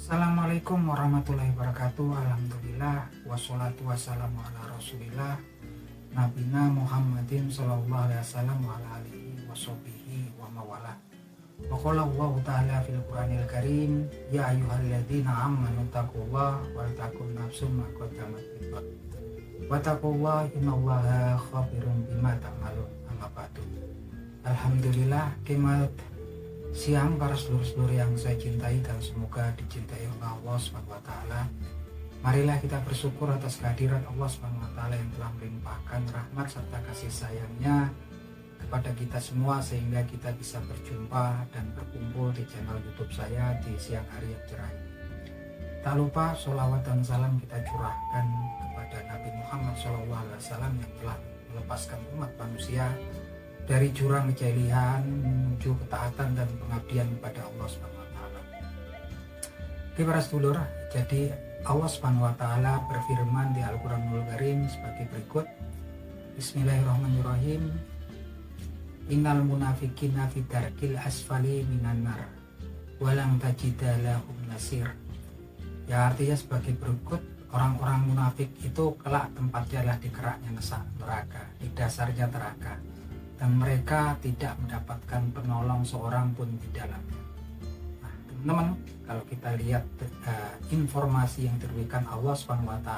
Assalamualaikum warahmatullahi wabarakatuh. Alhamdulillah wassalatu wassalamu ala rasulillah Nabina Muhammadin sallallahu alaihi wasallam wa ala alihi washabihi wa mawala. Wa qala Allah ta'ala fil Qur'anil Karim, ya ayyuhalladzina amanu taqullaha wal takum nafsum ma qaddamat lighad. Wa taqullaha innallaha khabirun bima ta'malun. Amma ba'du. Alhamdulillah, kemat siang para sedulur-sedulur yang saya cintai dan semoga dicintai oleh Allah SWT. Marilah kita bersyukur atas kehadiran Allah SWT yang telah melimpahkan rahmat serta kasih sayangnya kepada kita semua sehingga kita bisa berjumpa dan berkumpul di channel YouTube saya di siang hari yang cerah. Tak lupa sholawat dan salam kita curahkan kepada Nabi Muhammad SAW yang telah melepaskan umat manusia dari jurang kejahilian menuju ketaatan dan pengabdian kepada Allah SWT. Oke para sedulur, jadi Allah SWT berfirman di Al-Quranul Karim sebagai berikut. Bismillahirrahmanirrahim. Innal munafiqina fi darkil asfali minan nar walang tajida lahum nasir. Ya, artinya sebagai berikut, orang-orang munafik itu kelak tempatnya adalah di keraknya neraka, di dasarnya neraka, dan mereka tidak mendapatkan penolong seorang pun di dalamnya. Nah, teman-teman, kalau kita lihat informasi yang diberikan Allah SWT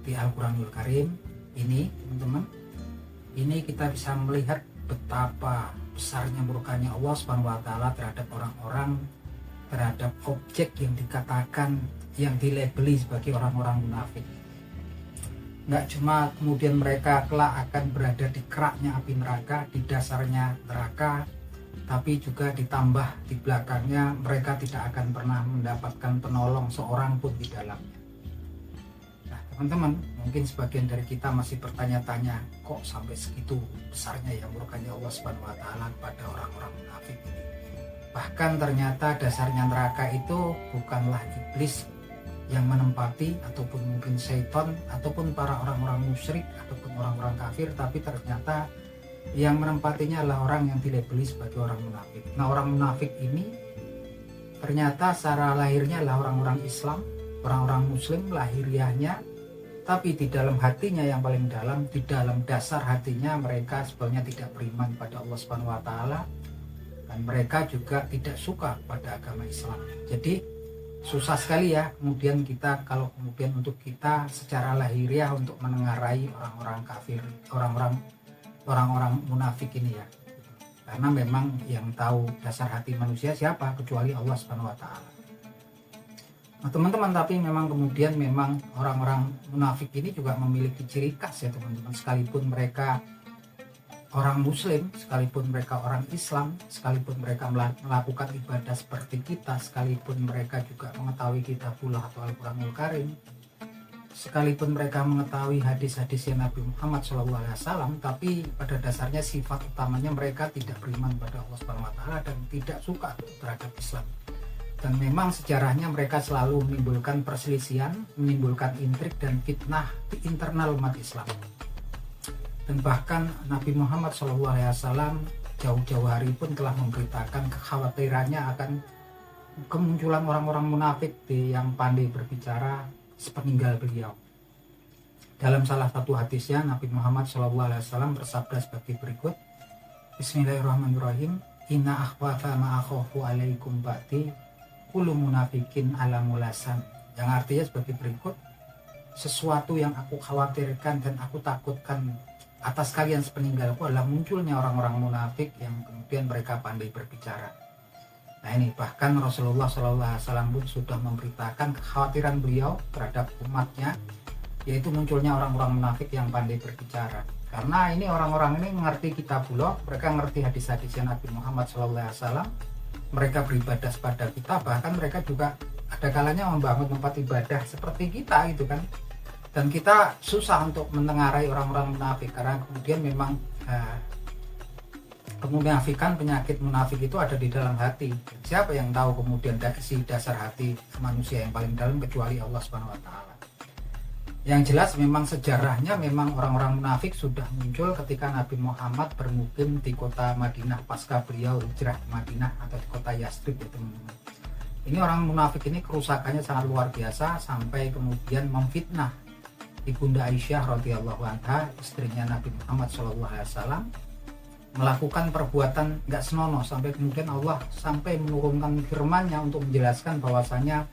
di Al-Quranul Karim ini, teman-teman, ini kita bisa melihat betapa besarnya murkanya Allah SWT terhadap orang-orang, terhadap objek yang dikatakan, yang dilabeli sebagai orang-orang munafik. Nggak cuma kemudian mereka kelak akan berada di keraknya api neraka, di dasarnya neraka, tapi juga ditambah di belakangnya mereka tidak akan pernah mendapatkan penolong seorang pun di dalamnya. Nah teman-teman, mungkin sebagian dari kita masih bertanya-tanya, kok sampai segitu besarnya ya murkanya Allah SWT kepada orang-orang munafik ini. Bahkan ternyata dasarnya neraka itu bukanlah iblis yang menempati, ataupun mungkin syaitan, ataupun para orang-orang musyrik, ataupun orang-orang kafir, tapi ternyata yang menempatinya adalah orang yang dilabeli sebagai orang munafik. Nah, orang munafik ini ternyata secara lahirnya adalah orang-orang Islam, orang-orang muslim lahiriahnya, tapi di dalam hatinya yang paling dalam, di dalam dasar hatinya mereka sebenarnya tidak beriman pada Allah SWT, dan mereka juga tidak suka pada agama Islam. Jadi susah sekali ya kemudian kita, kalau kemudian untuk kita secara lahiriah untuk menengarai orang-orang kafir, orang-orang munafik ini ya, karena memang yang tahu dasar hati manusia siapa kecuali Allah SWT. Nah teman-teman, tapi memang kemudian memang orang-orang munafik ini juga memiliki ciri khas ya teman-teman, sekalipun mereka orang muslim, sekalipun mereka orang Islam, sekalipun mereka melakukan ibadah seperti kita, sekalipun mereka juga mengetahui kitabullah atau Al-Quranul Karim, sekalipun mereka mengetahui hadis-hadisnya Nabi Muhammad SAW, tapi pada dasarnya sifat utamanya mereka tidak beriman pada Allah SWT dan tidak suka terhadap Islam. Dan memang sejarahnya mereka selalu menimbulkan perselisihan, menimbulkan intrik dan fitnah di internal umat Islam. Dan bahkan Nabi Muhammad SAW jauh-jauh hari pun telah memberitakan kekhawatirannya akan kemunculan orang-orang munafik yang pandai berbicara sepeninggal beliau. Dalam salah satu hadisnya Nabi Muhammad SAW bersabda sebagai berikut. Bismillahirrahmanirrahim. Inna akhwafa ma'akhofu alaikum ba'di kullu munafikin ala mulasan. Yang artinya sebagai berikut. Sesuatu yang aku khawatirkan dan aku takutkan atas kalian sepeninggalku adalah munculnya orang-orang munafik yang kemudian mereka pandai berbicara. Nah ini bahkan Rasulullah SAW pun sudah memberitakan kekhawatiran beliau terhadap umatnya, yaitu munculnya orang-orang munafik yang pandai berbicara. Karena ini orang-orang ini mengerti kitabullah, mereka mengerti hadis-hadisnya Nabi Muhammad SAW, mereka beribadah kepada kita, bahkan mereka juga ada kalanya membangun tempat ibadah seperti kita gitu kan. Dan kita susah untuk menengarai orang-orang munafik karena kemudian memang kemunafikan, penyakit munafik itu ada di dalam hati. Siapa yang tahu kemudian si dasar hati manusia yang paling dalam kecuali Allah SWT. Yang jelas memang sejarahnya memang orang-orang munafik sudah muncul ketika Nabi Muhammad bermukim di kota Madinah pasca beliau hijrah ke Madinah atau di kota Yastrib ya teman-teman. Ini orang munafik ini kerusakannya sangat luar biasa sampai kemudian memfitnah Ibunda Aisyah radhiyallahu anha, istrinya Nabi Muhammad SAW, melakukan perbuatan nggak senonoh sampai kemudian Allah sampai menurunkan firman-Nya untuk menjelaskan bahwasanya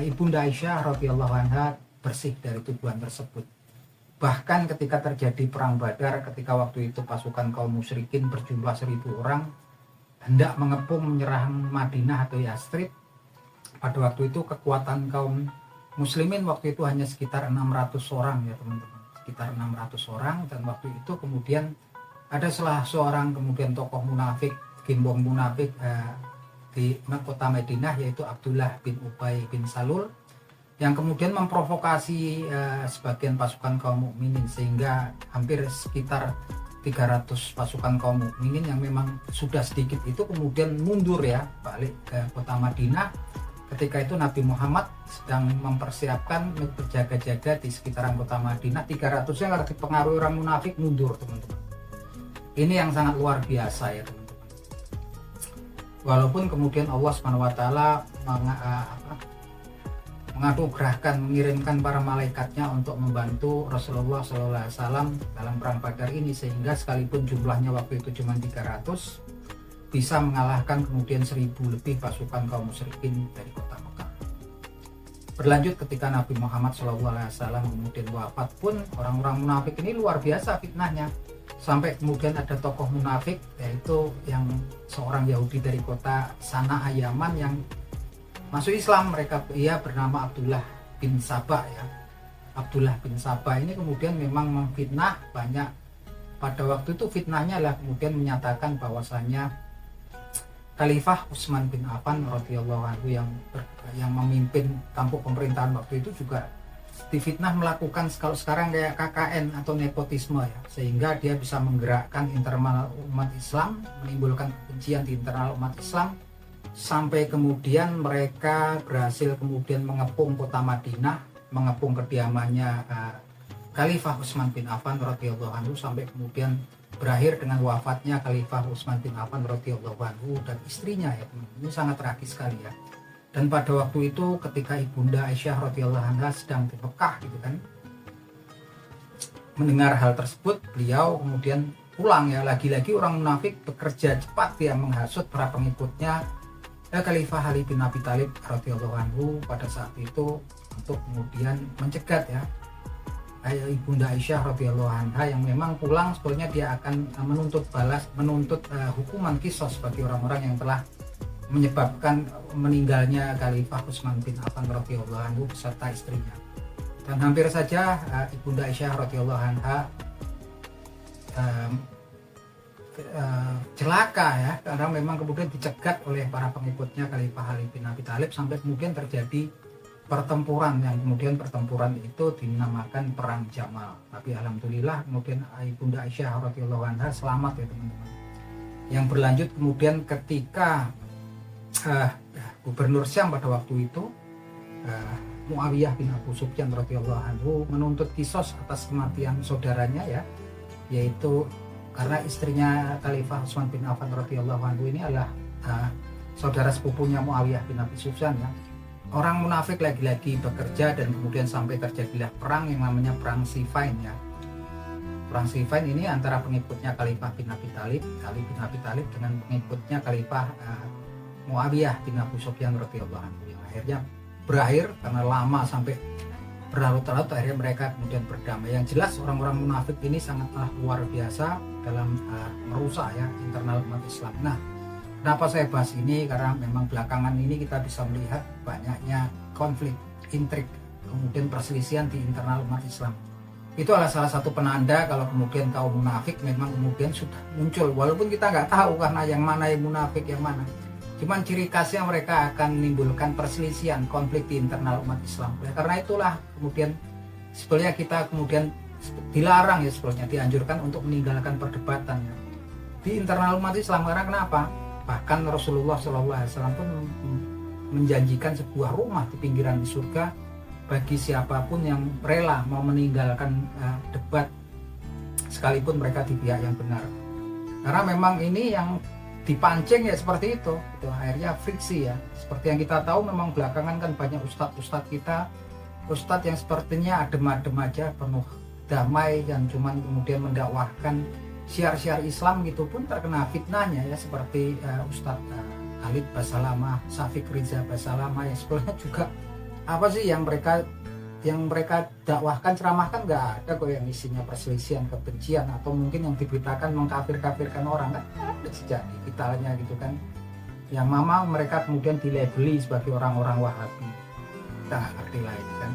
Ibunda Aisyah radhiyallahu anha bersih dari tuduhan tersebut. Bahkan ketika terjadi perang Badar, ketika waktu itu pasukan kaum musyrikin berjumlah 1000 orang hendak mengepung menyerang Madinah atau Yastrib, pada waktu itu kekuatan kaum muslimin waktu itu hanya sekitar 600 orang ya teman-teman, sekitar 600 orang. Dan waktu itu kemudian ada salah seorang kemudian tokoh munafik, gembong munafik di kota Madinah, yaitu Abdullah bin Ubay bin Salul, yang kemudian memprovokasi sebagian pasukan kaum mukminin, sehingga hampir sekitar 300 pasukan kaum mukminin yang memang sudah sedikit itu kemudian mundur ya, balik ke kota Madinah. Ketika itu Nabi Muhammad sedang mempersiapkan berjaga-jaga di sekitaran kota Madinah. 300-nya karena dipengaruhi orang munafik mundur teman-teman. Ini yang sangat luar biasa ya teman-teman. Walaupun kemudian Allah SWT menganugerahkan, mengirimkan para malaikatnya untuk membantu Rasulullah SAW dalam perang Badar ini, sehingga sekalipun jumlahnya waktu itu cuma 300, bisa mengalahkan kemudian 1000 lebih pasukan kaum musyrikin dari kota Mekah. Berlanjut ketika Nabi Muhammad SAW kemudian wafat pun, orang-orang munafik ini luar biasa fitnahnya, sampai kemudian ada tokoh munafik, yaitu yang seorang Yahudi dari kota Sana'a Yaman yang masuk Islam. Ia bernama Abdullah bin Sabah ya. Abdullah bin Sabah ini kemudian memang memfitnah banyak. Pada waktu itu fitnahnya adalah kemudian menyatakan bahwasanya Khalifah Utsman bin Affan radhiyallahu anhu yang memimpin tampuk pemerintahan waktu itu juga difitnah melakukan kalau sekarang kayak KKN atau nepotisme ya, sehingga dia bisa menggerakkan internal umat Islam, menimbulkan kebencian di internal umat Islam, sampai kemudian mereka berhasil kemudian mengepung kota Madinah, mengepung kediamannya Khalifah Utsman bin Affan radhiyallahu anhu, sampai kemudian berakhir dengan wafatnya Khalifah Utsman bin Affan radhiyallahu anhu dan istrinya ya teman. Ini sangat tragis sekali ya. Dan pada waktu itu ketika Ibunda Aisyah radhiyallahu anha sedang di Mekah gitu kan, mendengar hal tersebut, beliau kemudian pulang ya. Lagi-lagi orang munafik bekerja cepat, dia menghasut para pengikutnya Khalifah Ali bin Abi Thalib radhiyallahu anhu pada saat itu untuk kemudian mencegat ya Ibunda Aisyah radhiyallahu anha, yang memang pulang sebetulnya dia akan menuntut hukuman kisos bagi orang-orang yang telah menyebabkan meninggalnya Khalifah Utsman bin Affan radhiyallahu anhu beserta istrinya. Dan hampir saja Ibunda Aisyah radhiyallahu anha celaka ya, karena memang kemudian dicegat oleh para pengikutnya Khalifah Ali bin Abi Thalib, sampai kemudian terjadi pertempuran yang kemudian pertempuran itu dinamakan Perang Jamal. Tapi alhamdulillah kemudian Ibunda Aisyah radhiyallahu anha selamat ya teman-teman. Yang berlanjut kemudian ketika Gubernur Syam pada waktu itu Muawiyah bin Abu Sufyan radhiyallahu anhu menuntut kisos atas kematian saudaranya ya, yaitu karena istrinya Khalifah Utsman bin Affan radhiyallahu anhu ini adalah saudara sepupunya Muawiyah bin Abi Sufyan ya. Orang munafik lagi-lagi bekerja dan kemudian sampai terjadilah perang yang namanya Perang Siffin ya. Perang Siffin ini antara pengikutnya Khalifah bin Abi Thalib, Ali bin Abi Thalib, dengan pengikutnya Khalifah Muawiyah bin Abu Sufyan radhiyallahu anhu, yang akhirnya berakhir karena lama sampai berlarut-larut, akhirnya mereka kemudian berdamai. Yang jelas orang-orang munafik ini sangatlah luar biasa dalam merusak ya internal umat Islam. Nah, kenapa saya bahas ini? Karena memang belakangan ini kita bisa melihat banyaknya konflik, intrik, kemudian perselisihan di internal umat Islam. Itu adalah salah satu penanda kalau kemudian kaum munafik memang kemudian sudah muncul, walaupun kita nggak tahu karena yang mana yang munafik yang mana. Cuman ciri khasnya mereka akan menimbulkan perselisihan, konflik di internal umat Islam. Karena itulah kemudian sebenarnya kita kemudian dilarang ya, sebenarnya dianjurkan untuk meninggalkan perdebatan ya di internal umat Islam. Karena kenapa? Bahkan Rasulullah SAW pun menjanjikan sebuah rumah di pinggiran surga bagi siapapun yang rela mau meninggalkan debat sekalipun mereka di pihak yang benar. Karena memang ini yang dipancing ya seperti itu akhirnya friksi ya. Seperti yang kita tahu memang belakangan kan banyak ustadz kita, ustadz yang sepertinya adem-adem aja, penuh damai, yang cuman kemudian mendakwahkan syiar-syiar Islam gitu pun terkena fitnahnya ya, seperti Ustadz Khalid Basalamah, Syafiq Riza Basalamah, yang sebenarnya juga apa sih yang mereka dakwahkan, ceramahkan nggak ada kok yang isinya perselisihan, kebencian, atau mungkin yang diberitakan mengkafir-kafirkan orang, kan ada sejak digitalnya gitu kan, yang mereka kemudian dilabeli sebagai orang-orang Wahabi, kita nggak ngerti lah itu kan.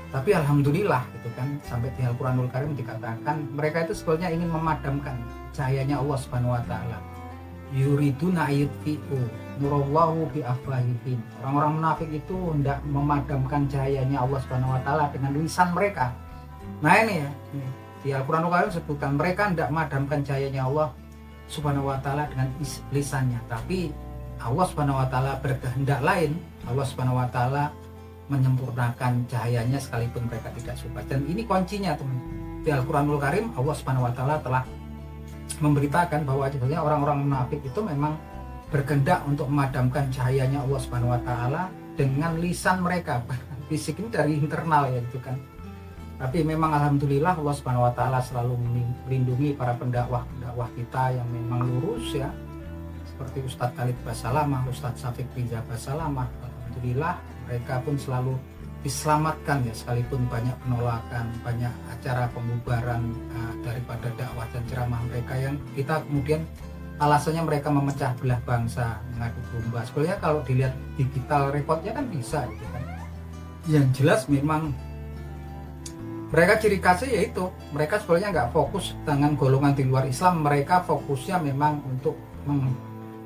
Tapi alhamdulillah gitu kan, sampai di Al-Quranul Karim dikatakan mereka itu sebetulnya ingin memadamkan cahayanya Allah Subhanahu wa taala. Yuriduna ayutfi'u nurallahu bi afwahihim. Orang-orang munafik itu hendak memadamkan cahayanya Allah Subhanahu wa taala dengan lisan mereka. Nah ini ya, di Al-Quranul Karim sebutkan mereka hendak memadamkan cahayanya Allah Subhanahu wa taala dengan lisannya, tapi Allah Subhanahu wa taala berkehendak lain. Allah Subhanahu wa taala menyempurnakan cahayanya sekalipun mereka tidak suka. Dan ini kuncinya teman. Di Al-Quranul Karim Allah Subhanahu wa taala telah memberitakan bahwa sebenarnya orang-orang munafik itu memang berkehendak untuk memadamkan cahayanya Allah Subhanahu wa taala dengan lisan mereka. Fisik ini dari internal ya gitu kan. Tapi memang alhamdulillah Allah Subhanahu wa taala selalu melindungi para pendakwah kita yang memang lurus ya. Seperti Ustadz Khalid Basalamah, Ustadz Syafiq Riza Basalamah. Alhamdulillah mereka pun selalu diselamatkan ya, sekalipun banyak penolakan, banyak acara pembubaran daripada dakwah dan ceramah mereka yang kita kemudian alasannya mereka memecah belah bangsa, mengadu domba. Sebenarnya kalau dilihat digital recordnya kan bisa gitu kan. Yang jelas memang mereka ciri khasnya yaitu mereka sebenarnya nggak fokus dengan golongan di luar Islam, mereka fokusnya memang untuk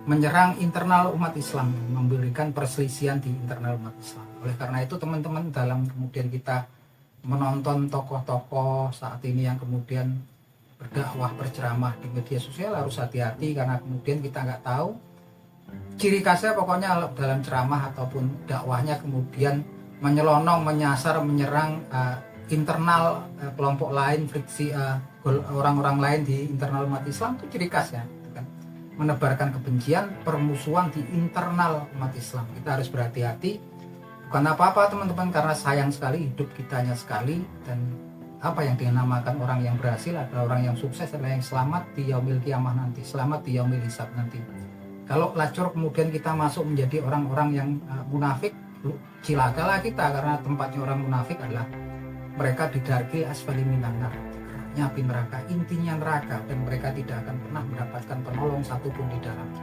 menyerang internal umat Islam, memberikan perselisihan di internal umat Islam. Oleh karena itu teman-teman, dalam kemudian kita menonton tokoh-tokoh saat ini yang kemudian berdakwah, berceramah di media sosial, harus hati-hati karena kemudian kita nggak tahu ciri khasnya. Pokoknya dalam ceramah ataupun dakwahnya kemudian menyelonong, menyasar, menyerang internal kelompok lain, friksi orang-orang lain di internal umat Islam, itu ciri khasnya. Menebarkan kebencian, permusuhan di internal umat Islam. Kita harus berhati-hati, bukan apa-apa teman-teman, karena sayang sekali hidup kita hanya sekali, dan apa yang dinamakan orang yang berhasil adalah orang yang sukses, adalah yang selamat di yaumil kiamah nanti, selamat di yaumil hisab nanti. Kalau lacur kemudian kita masuk menjadi orang-orang yang munafik, cilakalah kita, karena tempatnya orang munafik adalah mereka didarkil asfali minan nar, api neraka, intinya neraka, dan mereka tidak akan pernah mendapatkan penolong satupun di dalamnya.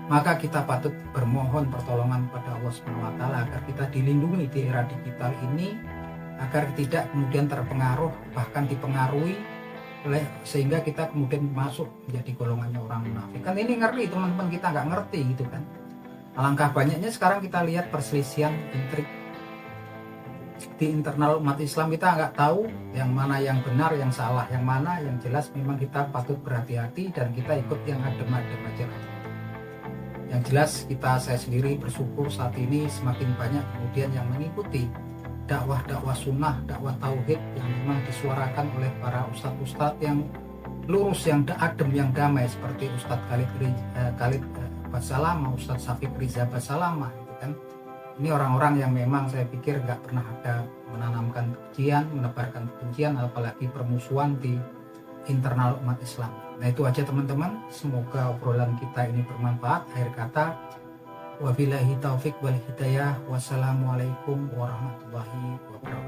Maka kita patut bermohon pertolongan kepada Allah Subhanahu wa taala agar kita dilindungi di era digital ini, agar tidak kemudian terpengaruh, bahkan dipengaruhi sehingga kita kemudian masuk menjadi golongannya orang munafik. Kan ini ngeri teman-teman, kita nggak ngerti gitu kan. Alangkah banyaknya sekarang kita lihat perselisihan, intrik di internal umat Islam, kita nggak tahu yang mana yang benar, yang salah, yang mana. Yang jelas memang kita patut berhati-hati dan kita ikut yang adem-adem aja. Yang jelas saya sendiri bersyukur saat ini semakin banyak kemudian yang mengikuti dakwah sunnah, dakwah tauhid yang memang disuarakan oleh para ustadz-ustadz yang lurus, yang adem, yang damai, seperti Ustadz Khalid Basalamah, Ustadz Syafiq Riza Basalamah gitu kan. Ini orang-orang yang memang saya pikir nggak pernah ada menanamkan kebencian, menebarkan kebencian, apalagi permusuhan di internal umat Islam. Nah itu aja teman-teman, semoga obrolan kita ini bermanfaat. Akhir kata, wabillahi taufik wal hidayah, wassalamualaikum warahmatullahi wabarakatuh.